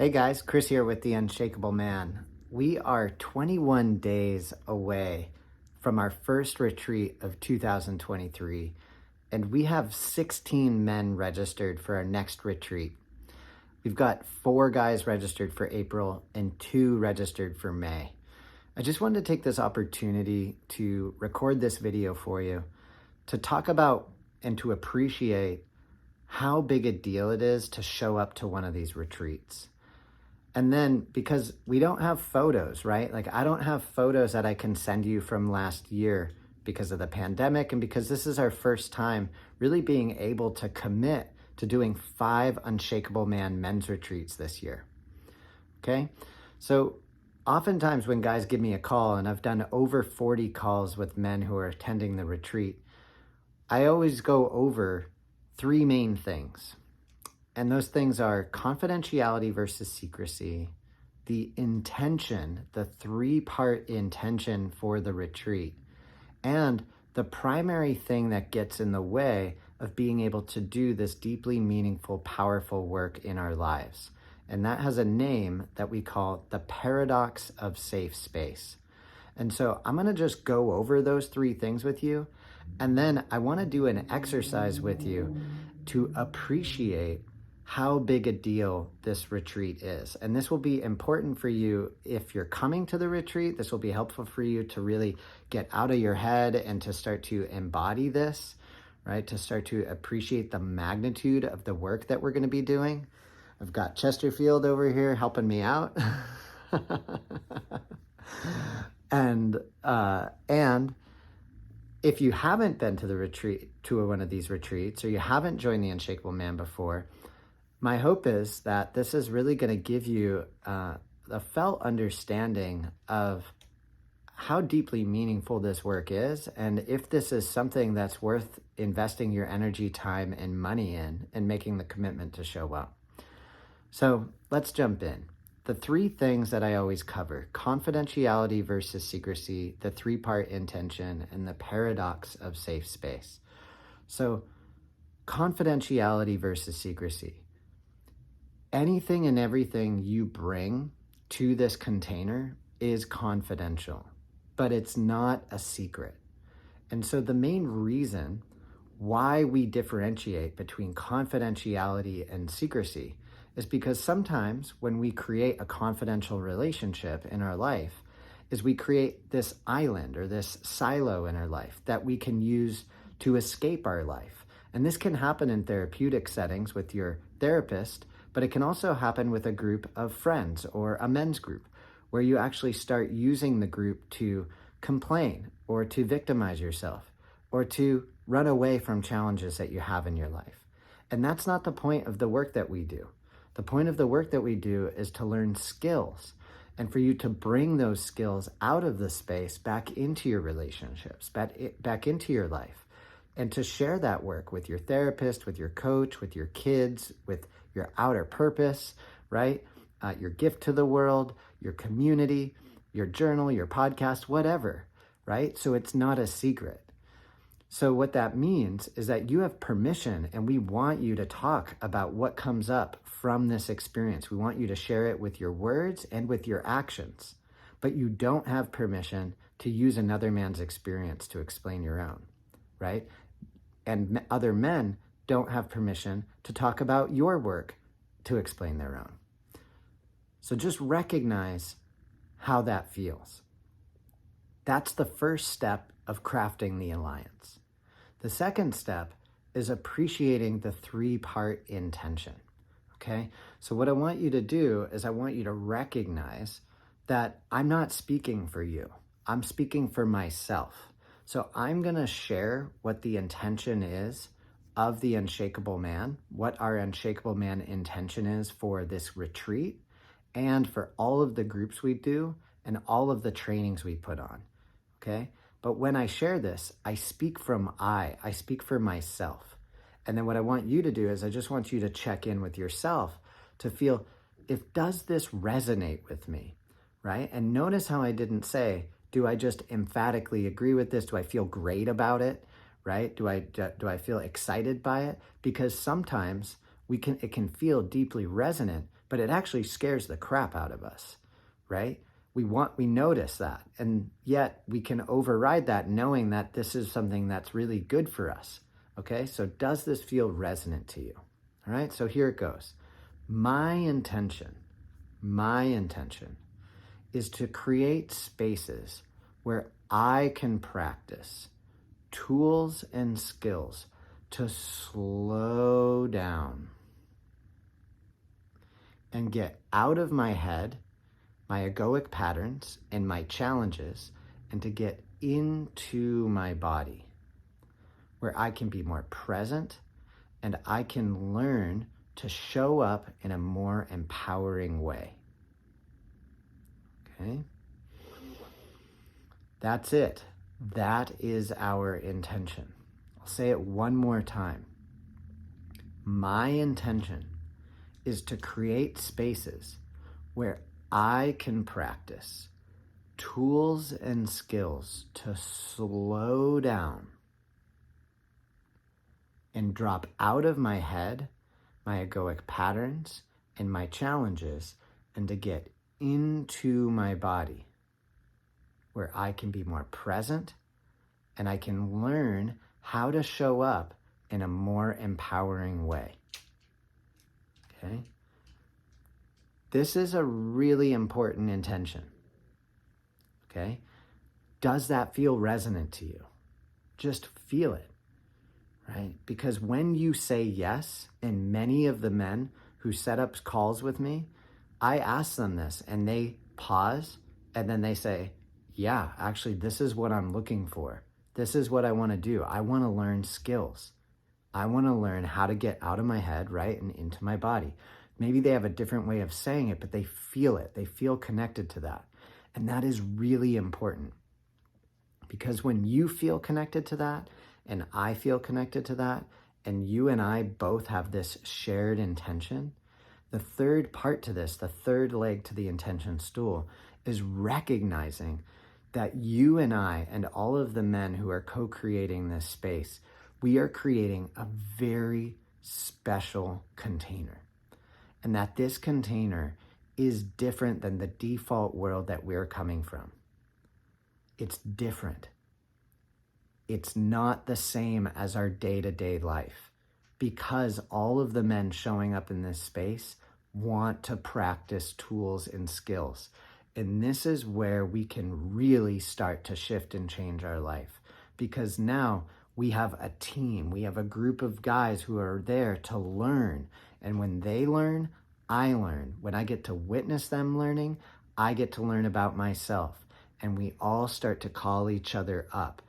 Hey guys, Chris here with The Unshakable Man. We are 21 days away from our first retreat of 2023, and we have 16 men registered for our next retreat. We've got 4 guys registered for April and 2 registered for May. I just wanted to take this opportunity to record this video for you, to talk about and to appreciate how big a deal it is to show up to one of these retreats. And then because we don't have photos, right? Like I don't have photos that I can send you from last year because of the pandemic and because this is our first time really being able to commit to doing 5 Unshakable Man men's retreats this year. Okay? So oftentimes when guys give me a call, and I've done over 40 calls with men who are attending the retreat, I always go over 3 main things. And those things are confidentiality versus secrecy, the intention, the 3-part intention for the retreat, and the primary thing that gets in the way of being able to do this deeply meaningful, powerful work in our lives. And that has a name that we call the paradox of safe space. And so I'm going to just go over those 3 things with you. And then I want to do an exercise with you to appreciate how big a deal this retreat is. And this will be important for you if you're coming to the retreat. This will be helpful for you to really get out of your head and to start to embody this, right? To start to appreciate the magnitude of the work that we're going to be doing. I've got Chesterfield over here helping me out. And if you haven't been to the retreat, to one of these retreats, or you haven't joined the Unshakable Man before, my hope is that this is really going to give you a felt understanding of how deeply meaningful this work is, and if this is something that's worth investing your energy, time, and money in, and making the commitment to show up. So let's jump in. The 3 things that I always cover: confidentiality versus secrecy, the 3-part intention, and the paradox of safe space. So confidentiality versus secrecy. Anything and everything you bring to this container is confidential, but it's not a secret. And so the main reason why we differentiate between confidentiality and secrecy is because sometimes when we create a confidential relationship in our life, is we create this island or this silo in our life that we can use to escape our life. And this can happen in therapeutic settings with your therapist, but it can also happen with a group of friends or a men's group where you actually start using the group to complain or to victimize yourself or to run away from challenges that you have in your life. And that's not the point of the work that we do. The point of the work that we do is to learn skills and for you to bring those skills out of the space back into your relationships, back into your life, and to share that work with your therapist, with your coach, with your kids, with your outer purpose, right? Your gift to the world, your community, your journal, your podcast, whatever, right? So it's not a secret. So what that means is that you have permission, and we want you to talk about what comes up from this experience. We want you to share it with your words and with your actions, but you don't have permission to use another man's experience to explain your own, right? And other men don't have permission to talk about your work to explain their own. So just recognize how that feels. That's the first step of crafting the alliance. The second step is appreciating the 3-part intention, okay? So what I want you to do is I want you to recognize that I'm not speaking for you. I'm speaking for myself. So I'm going to share what the intention is of the Unshakable Man, what our Unshakable Man intention is for this retreat and for all of the groups we do and all of the trainings we put on, okay? But when I share this, I speak I speak for myself. And then what I want you to do is I just want you to check in with yourself to feel, does this resonate with me, right? And notice how I didn't say, do I just emphatically agree with this? Do I feel great about it, right? Do I feel excited by it? Because sometimes it can feel deeply resonant, but it actually scares the crap out of us, right? We notice that, and yet we can override that knowing that this is something that's really good for us. Okay, so does this feel resonant to you? All right, so here it goes. My intention is to create spaces where I can practice tools and skills to slow down and get out of my head, my egoic patterns and my challenges, and to get into my body where I can be more present and I can learn to show up in a more empowering way. Okay? That's it. That is our intention. I'll say it one more time. My intention is to create spaces where I can practice tools and skills to slow down and drop out of my head, my egoic patterns, and my challenges, and to get into my body where I can be more present and I can learn how to show up in a more empowering way. Okay? This is a really important intention. Okay? Does that feel resonant to you? Just feel it, right? Because when you say yes, and many of the men who set up calls with me, I ask them this and they pause and then they say, yeah, actually, this is what I'm looking for. This is what I want to do. I want to learn skills. I want to learn how to get out of my head, right, and into my body. Maybe they have a different way of saying it, but they feel it. They feel connected to that. And that is really important. Because when you feel connected to that, and I feel connected to that, and you and I both have this shared intention, the third part to this, the third leg to the intention stool, is recognizing that you and I and all of the men who are co-creating this space, we are creating a very special container. And that this container is different than the default world that we're coming from. It's different. It's not the same as our day-to-day life, because all of the men showing up in this space want to practice tools and skills. And this is where we can really start to shift and change our life, because now we have a team, we have a group of guys who are there to learn. And when they learn, I learn. When I get to witness them learning, I get to learn about myself. And we all start to call each other up.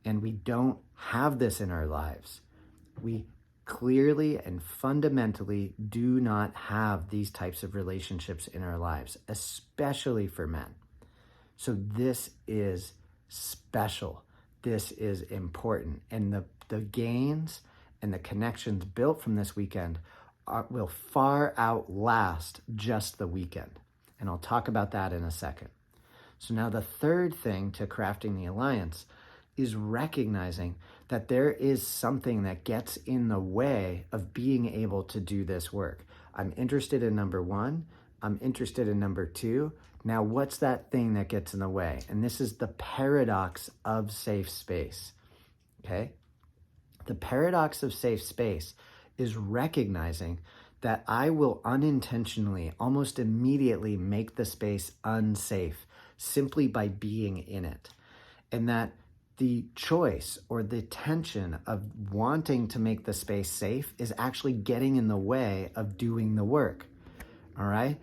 And we don't have this in our lives. We clearly and fundamentally do not have these types of relationships in our lives, especially for men. So this is special. This is important. And the gains and the connections built from this weekend will far outlast just the weekend. And I'll talk about that in a second. So now the third thing to crafting the alliance is recognizing that there is something that gets in the way of being able to do this work. I'm interested in number one. I'm interested in number two. Now, what's that thing that gets in the way? And this is the paradox of safe space, okay? The paradox of safe space is recognizing that I will unintentionally, almost immediately make the space unsafe simply by being in it. And that the choice or the tension of wanting to make the space safe is actually getting in the way of doing the work. All right?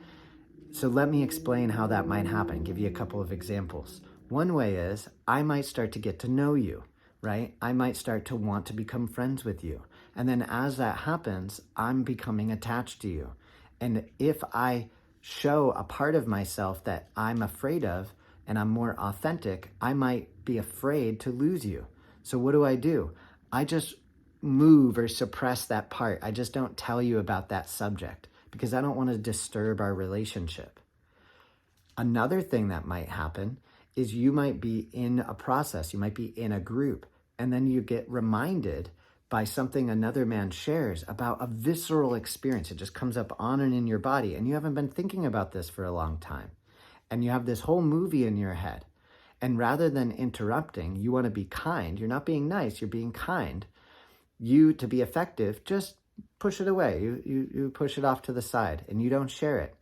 So let me explain how that might happen, give you a couple of examples. One way is I might start to get to know you, right? I might start to want to become friends with you. And then as that happens, I'm becoming attached to you. And if I show a part of myself that I'm afraid of, and I'm more authentic, I might be afraid to lose you. So what do? I just move or suppress that part. I just don't tell you about that subject because I don't want to disturb our relationship. Another thing that might happen is you might be in a process, you might be in a group, and then you get reminded by something another man shares about a visceral experience. It just comes up on and in your body, and you haven't been thinking about this for a long time. And you have this whole movie in your head. And rather than interrupting, you want to be kind. You're not being nice, you're being kind. You, to be effective, just push it away. You push it off to the side and you don't share it.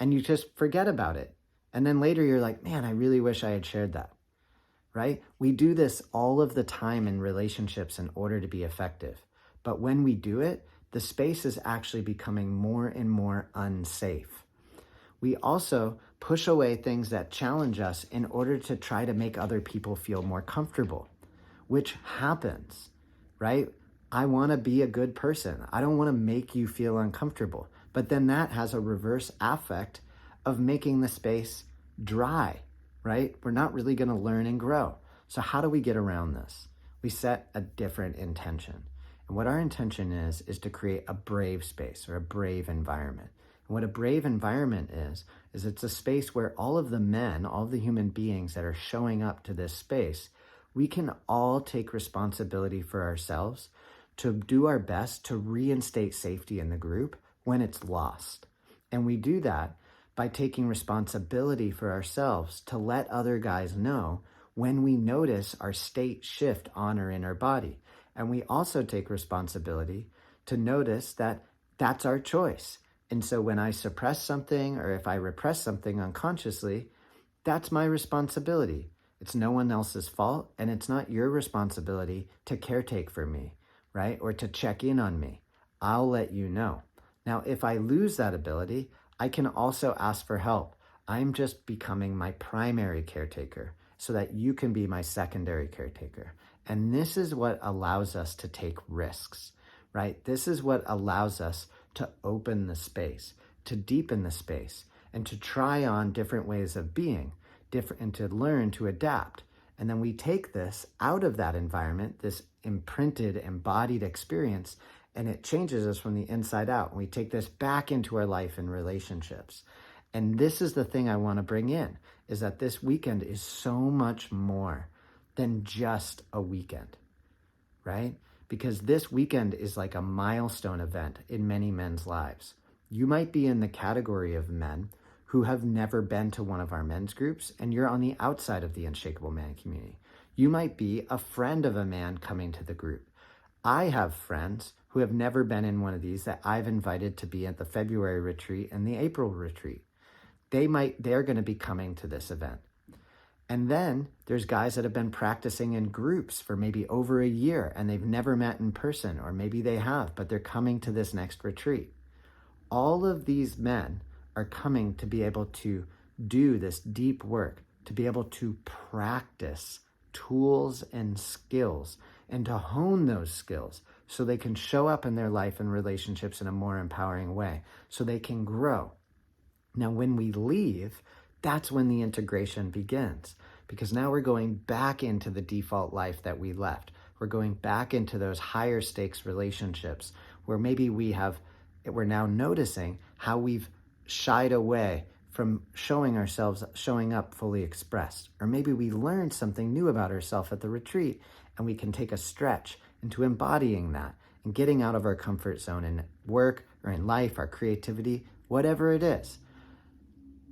And you just forget about it. And then later you're like, man, I really wish I had shared that. Right? We do this all of the time in relationships in order to be effective. But when we do it, the space is actually becoming more and more unsafe. We also push away things that challenge us in order to try to make other people feel more comfortable, which happens, right? I want to be a good person. I don't want to make you feel uncomfortable. But then that has a reverse affect of making the space dry, right? We're not really going to learn and grow. So how do we get around this? We set a different intention. And what our intention is to create a brave space or a brave environment. And what a brave environment is it's a space where all of the men, all of the human beings that are showing up to this space, we can all take responsibility for ourselves to do our best to reinstate safety in the group when it's lost. And we do that by taking responsibility for ourselves to let other guys know when we notice our state shift on or in our body. And we also take responsibility to notice that that's our choice. And so when I suppress something or if I repress something unconsciously, that's my responsibility. It's no one else's fault, and it's not your responsibility to caretake for me, right? Or to check in on me. I'll let you know. Now, if I lose that ability, I can also ask for help. I'm just becoming my primary caretaker so that you can be my secondary caretaker. And this is what allows us to take risks, right? This is what allows us to open the space, to deepen the space, and to try on different ways of being, and to learn to adapt. And then we take this out of that environment, this imprinted, embodied experience, and it changes us from the inside out. And we take this back into our life and relationships. And this is the thing I want to bring in, is that this weekend is so much more than just a weekend, right? Because this weekend is like a milestone event in many men's lives. You might be in the category of men who have never been to one of our men's groups, and you're on the outside of the Unshakable Man community. You might be a friend of a man coming to the group. I have friends who have never been in one of these that I've invited to be at the February retreat and the April retreat. They're going to be coming to this event. And then there's guys that have been practicing in groups for maybe over a year and they've never met in person, or maybe they have, but they're coming to this next retreat. All of these men are coming to be able to do this deep work, to be able to practice tools and skills and to hone those skills so they can show up in their life and relationships in a more empowering way, so they can grow. Now, when we leave, that's when the integration begins, because now we're going back into the default life that we left. We're going back into those higher stakes relationships where maybe we're now noticing how we've shied away from showing up fully expressed. Or maybe we learned something new about ourselves at the retreat and we can take a stretch into embodying that and getting out of our comfort zone in work or in life, our creativity, whatever it is.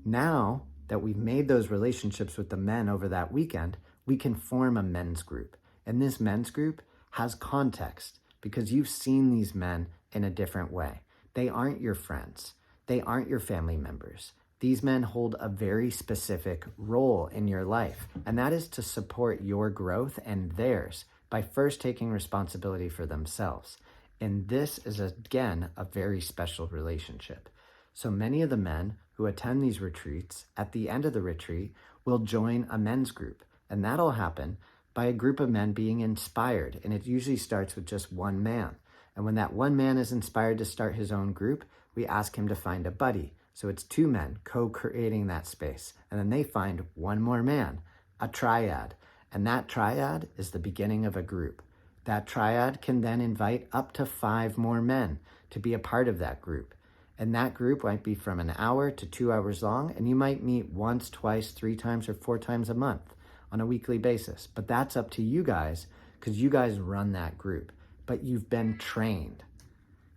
Now that we've made those relationships with the men over that weekend, we can form a men's group. And this men's group has context because you've seen these men in a different way. They aren't your friends. They aren't your family members. These men hold a very specific role in your life, and that is to support your growth and theirs by first taking responsibility for themselves. And this is, again, a very special relationship. So many of the men who attend these retreats, at the end of the retreat, will join a men's group. And that'll happen by a group of men being inspired. And it usually starts with just one man. And when that one man is inspired to start his own group, we ask him to find a buddy. So it's two men co-creating that space. And then they find one more man, a triad. And that triad is the beginning of a group. That triad can then invite up to 5 more men to be a part of that group. And that group might be from an hour to 2 hours long, and you might meet once, twice, 3 times, or 4 times a month on a weekly basis. But that's up to you guys, because you guys run that group. but you've been trained.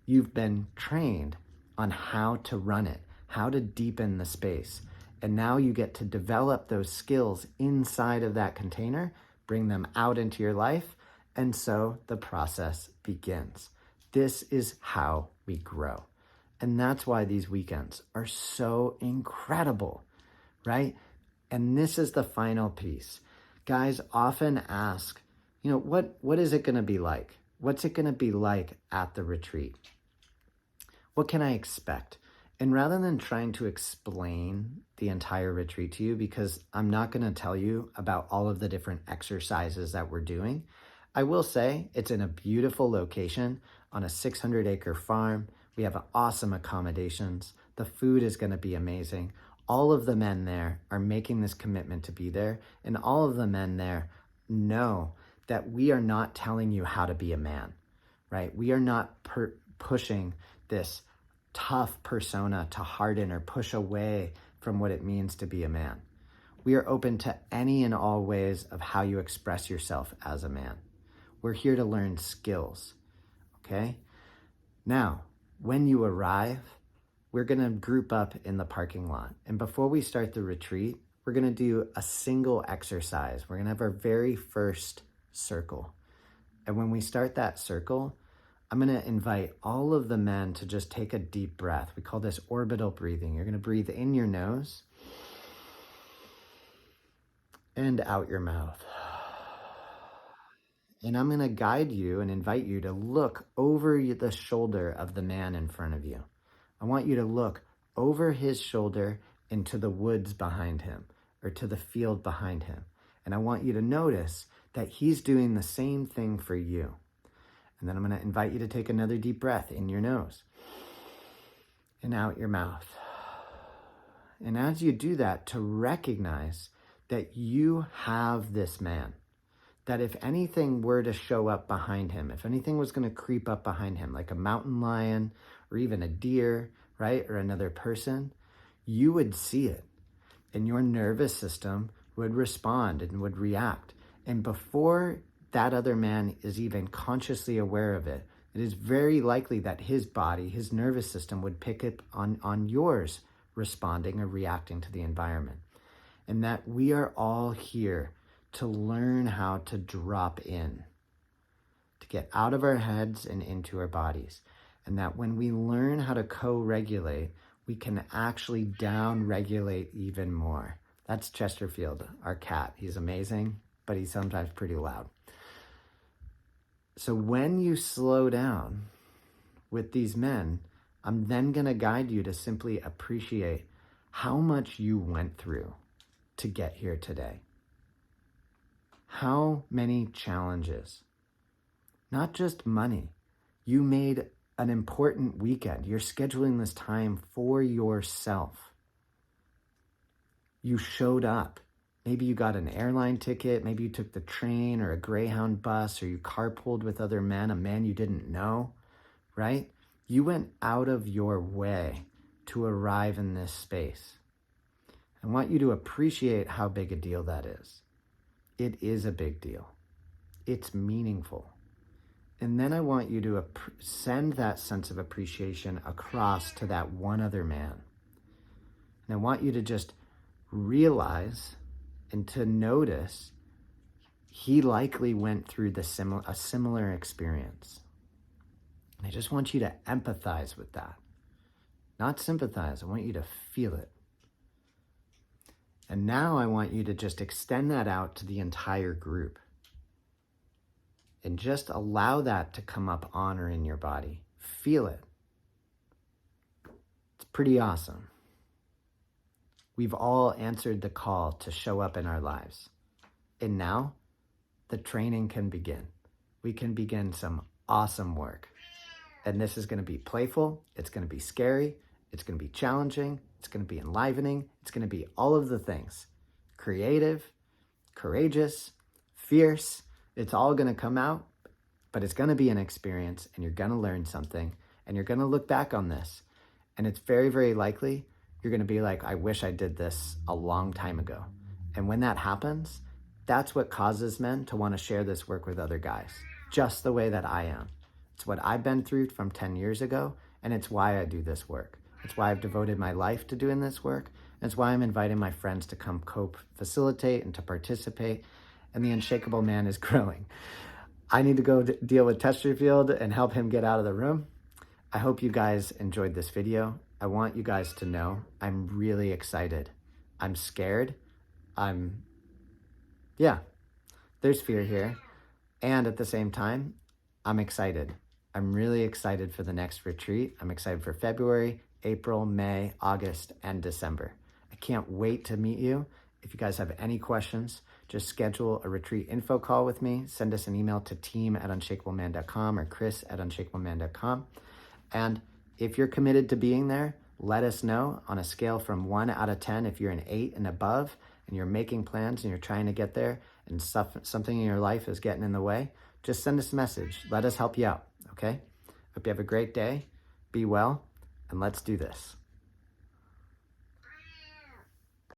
You've been trained on how to run it, how to deepen the space. And now you get to develop those skills inside of that container, bring them out into your life, and so the process begins. This is how we grow. And that's why these weekends are so incredible, right? And this is the final piece. Guys often ask, what is it going to be like? What's it going to be like at the retreat? What can I expect? And rather than trying to explain the entire retreat to you, because I'm not going to tell you about all of the different exercises that we're doing, I will say it's in a beautiful location on a 600-acre farm. We have awesome accommodations. The food is going to be amazing. All of the men there are making this commitment to be there, and all of the men there know that we are not telling you how to be a man, right? We are not pushing this tough persona to harden or push away from what it means to be a man. We are open to any and all ways of how you express yourself as a man. We're here to learn skills, okay? Now, when you arrive, we're gonna group up in the parking lot. And before we start the retreat, we're gonna do a single exercise. We're gonna have our very first circle. And when we start that circle, I'm gonna invite all of the men to just take a deep breath. We call this orbital breathing. You're gonna breathe in your nose and out your mouth. And I'm gonna guide you and invite you to look over the shoulder of the man in front of you. I want you to look over his shoulder into the woods behind him or to the field behind him. And I want you to notice that he's doing the same thing for you. And then I'm going to invite you to take another deep breath in your nose and out your mouth. And as you do that, to recognize that you have this man, that if anything were to show up behind him, if anything was going to creep up behind him, like a mountain lion or even a deer, right, or another person, you would see it. And your nervous system would respond and would react. And before that other man is even consciously aware of it, it is very likely that his body, his nervous system would pick up on yours responding or reacting to the environment. And that we are all here to learn how to drop in, to get out of our heads and into our bodies. And that when we learn how to co-regulate, we can actually down-regulate even more. That's Chesterfield, our cat. He's amazing, but he's sometimes pretty loud. So when you slow down with these men, I'm then going to guide you to simply appreciate how much you went through to get here today. How many challenges, not just money. You made an important weekend. You're scheduling this time for yourself. You showed up. Maybe you got an airline ticket, maybe you took the train or a Greyhound bus, or you carpooled with other men, a man you didn't know, right? You went out of your way to arrive in this space. I want you to appreciate how big a deal that is. It is a big deal. It's meaningful. And then I want you to send that sense of appreciation across to that one other man. And I want you to just realize and to notice he likely went through a similar experience. And I just want you to empathize with that. Not sympathize, I want you to feel it. And now I want you to just extend that out to the entire group. And just allow that to come up on or in your body. Feel it. It's pretty awesome. We've all answered the call to show up in our lives. And now, the training can begin. We can begin some awesome work. And this is going to be playful. It's going to be scary. It's going to be challenging. It's going to be enlivening. It's going to be all of the things. Creative, courageous, fierce. It's all going to come out, but it's going to be an experience, and you're going to learn something, and you're going to look back on this. And it's very, very likely you're going to be like, I wish I did this a long time ago. And when that happens, that's what causes men to want to share this work with other guys, just the way that I am. It's what I've been through from 10 years ago, and it's why I do this work. It's why I've devoted my life to doing this work. And it's why I'm inviting my friends to come facilitate and to participate. And the Unshakable Man is growing. I need to go deal with Chesterfield and help him get out of the room. I hope you guys enjoyed this video. I want you guys to know I'm really excited. I'm scared. There's fear here. And at the same time, I'm excited. I'm really excited for the next retreat. I'm excited for February, April, May, August, and December. I can't wait to meet you. If you guys have any questions, just schedule a retreat info call with me. Send us an email to team@unshakableman.com or chris@unshakableman.com. And if you're committed to being there, let us know on a scale from 1 out of 10. If you're an 8 and above and you're making plans and you're trying to get there and something in your life is getting in the way, just send us a message. Let us help you out, okay? Hope you have a great day. Be well, and let's do this.